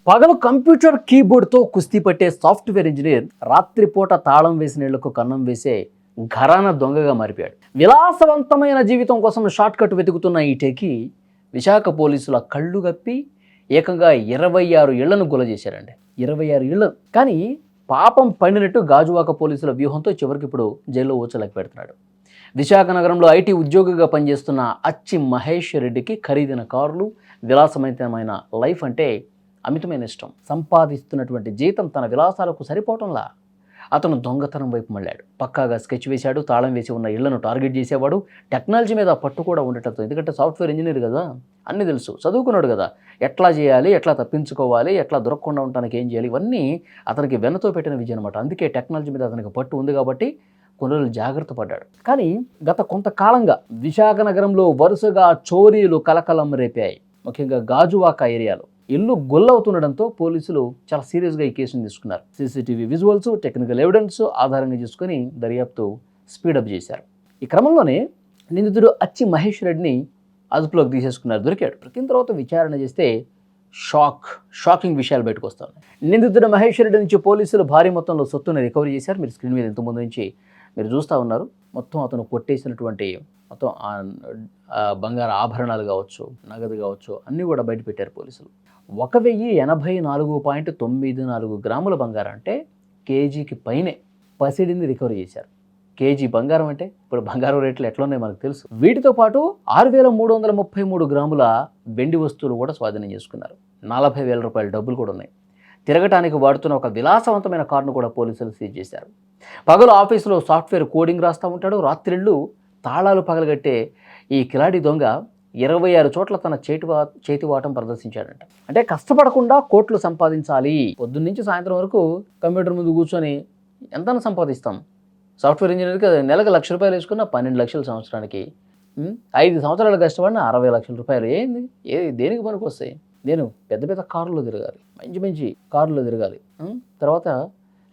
పగలు కంప్యూటర్ కీబోర్డ్తో కుస్తీ పట్టే సాఫ్ట్వేర్ ఇంజనీర్ రాత్రిపూట తాళం వేసిన ఇళ్లకు కన్నం వేసే ఘరానా దొంగగా మారిపోయాడు. విలాసవంతమైన జీవితం కోసం షార్ట్ కట్ వెతుకుతున్న ఈ టేకి విశాఖ పోలీసుల కళ్ళు గప్పి ఏకంగా 26 ఇళ్లను గుల చేశారండి. 26 ఇళ్ళు. కానీ పాపం పండినట్టు గాజువాక పోలీసుల వ్యూహంతో చివరికి ఇప్పుడు జైల్లో ఊచలకి పెడుతున్నాడు. విశాఖ నగరంలో ఐటీ ఉద్యోగిగా పనిచేస్తున్న అచ్చి మహేష్ రెడ్డికి ఖరీదైన కార్లు, విలాసవంతమైన లైఫ్ అంటే అమితమైన ఇష్టం. సంపాదిస్తున్నటువంటి జీతం తన విలాసాలకు సరిపోవటంలా అతను దొంగతనం వైపు మళ్ళాడు. పక్కాగా స్కెచ్ వేశాడు. తాళం వేసి ఉన్న ఇళ్లను టార్గెట్ చేసేవాడు. టెక్నాలజీ మీద పట్టు కూడా ఉండటంతో, ఎందుకంటే సాఫ్ట్వేర్ ఇంజనీర్ కదా, అన్నీ తెలుసు, చదువుకున్నాడు కదా, ఎట్లా చేయాలి, ఎట్లా తప్పించుకోవాలి, ఎట్లా దొరకకుండా ఉండటానికి ఏం చేయాలి, ఇవన్నీ అతనికి వెన్నతో పెట్టిన విజయం అనమాట. అందుకే టెక్నాలజీ మీద అతనికి పట్టు ఉంది కాబట్టి కొన్ని రోజులు జాగ్రత్త పడ్డాడు. కానీ గత కొంతకాలంగా విశాఖ నగరంలో వరుసగా చోరీలు కలకలం రేపాయి. ముఖ్యంగా గాజువాక ఏరియాలో ఇల్లు గొల్లవుతుండడంతో పోలీసులు చాలా సీరియస్గా ఈ కేసును తీసుకున్నారు. సీసీటీవీ విజువల్స్, టెక్నికల్ ఎవిడెన్స్ ఆధారంగా చేసుకుని దర్యాప్తు స్పీడప్ చేశారు. ఈ క్రమంలోనే నిందితుడు అచ్చి మహేష్ రెడ్డిని అదుపులోకి తీసేసుకున్నారు. దొరికాడు. దొరికిన తర్వాత విచారణ చేస్తే షాకింగ్ విషయాలు బయటకు వస్తాయి. నిందితుడు మహేష్ రెడ్డి నుంచి పోలీసులు భారీ మొత్తంలో సొత్తును రికవరీ చేశారు. మీరు స్క్రీన్ మీద ఇంతకుముందు నుంచి మీరు చూస్తూ ఉన్నారు. మొత్తం అతను కొట్టేసినటువంటి మొత్తం బంగారు ఆభరణాలు కావచ్చు, నగదు కావచ్చు, అన్నీ కూడా బయట పెట్టారు పోలీసులు. 1084.94 గ్రాముల బంగారం అంటే కేజీకి పైనే పసిడిని రికవరీ చేశారు. కేజీ బంగారం అంటే ఇప్పుడు బంగారం రేట్లు ఎట్లా ఉన్నాయో మనకు తెలుసు. వీటితో పాటు 6333 గ్రాముల వెండి వస్తువులు కూడా స్వాధీనం చేసుకున్నారు. 40,000 రూపాయల డబ్బులు కూడా ఉన్నాయి. తిరగటానికి వాడుతున్న ఒక విలాసవంతమైన కారును కూడా పోలీసులు సీజ్ చేశారు. పగలు ఆఫీసులో సాఫ్ట్వేర్ కోడింగ్ రాస్తూ ఉంటాడు. రాత్రిళ్ళు తాళాలు పగలగట్టే ఈ కిలాడి దొంగ 26 చోట్ల తన చేతివాటం ప్రదర్శించాడంట. అంటే కష్టపడకుండా కోట్లు సంపాదించాలి. పొద్దున్న నుంచి సాయంత్రం వరకు కంప్యూటర్ ముందు కూర్చొని ఎంత సంపాదిస్తాం? సాఫ్ట్వేర్ ఇంజనీర్కి నెలకు ₹1,00,000 వేసుకున్న 12 లక్షల సంవత్సరానికి, 5 సంవత్సరాలు కష్టపడిన 60 లక్షల రూపాయలు. దేనికి పనికి వస్తాయి? నేను పెద్ద పెద్ద కారులో తిరగాలి, మంచి కారులో తిరగాలి. తర్వాత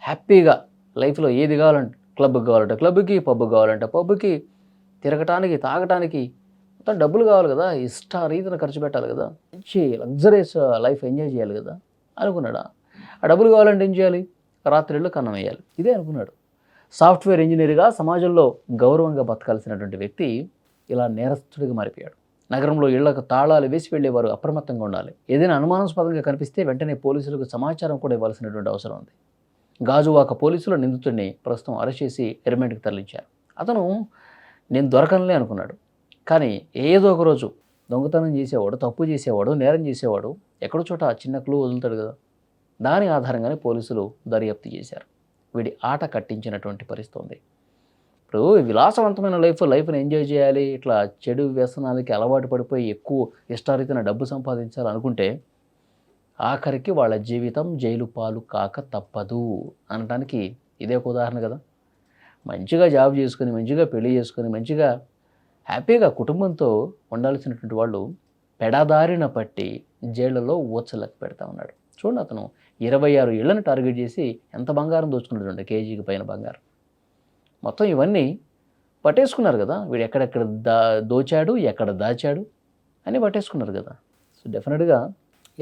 హ్యాపీగా లైఫ్లో ఏది కావాలంటే క్లబ్కి కావాలంటే క్లబ్కి, పబ్కి కావాలంటే పబ్కి, తిరగటానికి, తాగటానికి మొత్తం డబ్బులు కావాలి కదా, రీతిన ఖర్చు పెట్టాలి కదా, మంచి లగ్జరీస్ లైఫ్ ఎంజాయ్ చేయాలి కదా అనుకున్నాడు. ఆ డబ్బులు కావాలంటే ఏం చేయాలి? రాత్రిళ్ళు కన్నం వేయాలి. ఇదే అనుకున్నాడు. సాఫ్ట్వేర్ ఇంజనీర్గా సమాజంలో గౌరవంగా బతకాల్సినటువంటి వ్యక్తి ఇలా నేరస్తుడిగా మారిపోయాడు. నగరంలో ఇళ్లకు తాళాలు వేసి వెళ్ళేవారు అప్రమత్తంగా ఉండాలి. ఏదైనా అనుమానాస్పదంగా కనిపిస్తే వెంటనే పోలీసులకు సమాచారం కూడా ఇవ్వాల్సినటువంటి అవసరం ఉంది. గాజువాక పోలీసులు నిందితుడిని ప్రస్తుతం అరెస్ట్ చేసి రిమాండ్కి తరలించారు. అతను నేను దొరకనులే అనుకున్నాడు. కానీ ఏదో ఒక రోజు దొంగతనం చేసేవాడు, తప్పు చేసేవాడు, నేరం చేసేవాడు ఎక్కడో చోట చిన్న క్లూ వదులుతాడు కదా, దాని ఆధారంగానే పోలీసులు దర్యాప్తు చేశారు. వీడి ఆట కట్టించినటువంటి పరిస్థితి ఉంది. ఇప్పుడు విలాసవంతమైన లైఫ్ని ఎంజాయ్ చేయాలి, ఇట్లా చెడు వ్యసనాలకి అలవాటు పడిపోయి ఎక్కువ ఇష్టారీతిన డబ్బు సంపాదించాలనుకుంటే ఆఖరికి వాళ్ళ జీవితం జైలు పాలు కాక తప్పదు అనడానికి ఇదే ఒక ఉదాహరణ కదా. మంచిగా జాబ్ చేసుకుని, మంచిగా పెళ్లి చేసుకుని, మంచిగా హ్యాపీగా కుటుంబంతో ఉండాల్సినటువంటి వాళ్ళు పెడదారిన పట్టి జైళ్ళలో ఊచలకి పెడతా ఉన్నాడు. చూడండి, అతను 26 ఇళ్లను టార్గెట్ చేసి ఎంత బంగారం దోచుకున్నాడు, కేజీకి పైన బంగారం. మొత్తం ఇవన్నీ పట్టేసుకున్నారు కదా. వీడు ఎక్కడెక్కడ దోచాడు, ఎక్కడ దాచాడు అని పట్టేసుకున్నారు కదా. సో డెఫినెట్గా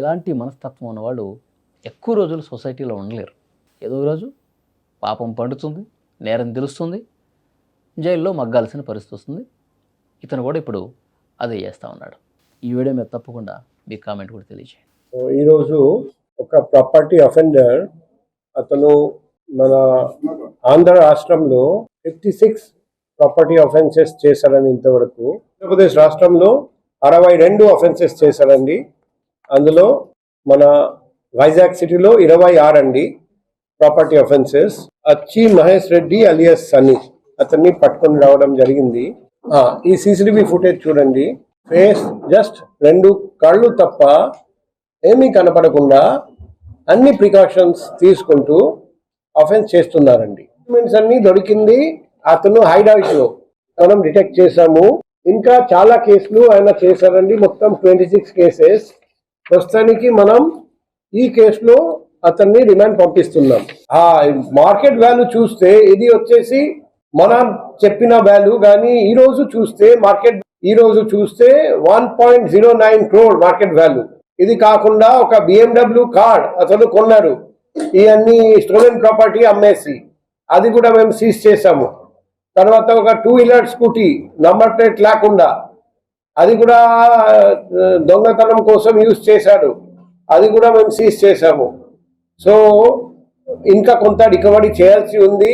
ఇలాంటి మనస్తత్వం ఉన్నవాళ్ళు ఎక్కువ రోజులు సొసైటీలో ఉండలేరు. ఏదో రోజు పాపం పండుతుంది, నేరం తెలుస్తుంది, జైల్లో మగ్గాల్సిన పరిస్థితి వస్తుంది. ఇతను కూడా ఇప్పుడు అదే చేస్తూ ఉన్నాడు. ఈ వీడియో మీద తప్పకుండా మీ కామెంట్ కూడా తెలియజేయండి. ఈరోజు ఒక ప్రాపర్టీ అఫెండర్, అతను మన ఆంధ్ర రాష్ట్రంలో 56 ప్రాపర్టీ అఫెన్సెస్ చేశారని ఇంతవరకు. ఆంధ్రప్రదేశ్ రాష్ట్రంలో 62 అఫెన్సెస్ చేశారండి. అందులో మన వైజాగ్ సిటీలో 26 అండి ప్రాపర్టీ అఫెన్సెస్. అచ్చి మహేష్ రెడ్డి అలియాస్ సన్నీ అతన్ని పట్టుకొని రావడం జరిగింది. ఈ సీసీటీవీ ఫుటేజ్ చూడండి. ఫేస్ జస్ట్ 2 కళ్ళు తప్ప ఏమీ కనపడకుండా అన్ని ప్రికాషన్స్ తీసుకుంటూ అఫెన్స్ చేస్తున్నారండి. డాక్యుమెంట్స్ అన్ని దొరికింది. అతను హైడౌట్ లో మనం డిటెక్ట్ చేశాము. ఇంకా చాలా కేసులు ఆయన చేశారండి. మొత్తం 26 కేసెస్. ప్రస్తుతానికి మనం ఈ కేసులో అతన్ని రిమాండ్ పంపిస్తున్నాం. మార్కెట్ వాల్యూ చూస్తే ఇది వచ్చేసి మనం చెప్పిన వాల్యూ, కానీ ఈ రోజు చూస్తే 1.09 crore మార్కెట్ వాల్యూ. ఇది కాకుండా ఒక BMW కార్ అతను కొన్నారు, ఇవన్నీ స్టోలెన్ ప్రాపర్టీ అమ్మేసి, అది కూడా మేము సీజ్ చేసాము. తర్వాత ఒక 2-వీలర్ స్కూటీ నంబర్ ప్లేట్ లేకుండా, అది కూడా దొంగతనం కోసం యూజ్ చేశాడు, అది కూడా మేము సీజ్ చేసాము. సో ఇంకా కొంత రికవరీ చేయాల్సి ఉంది.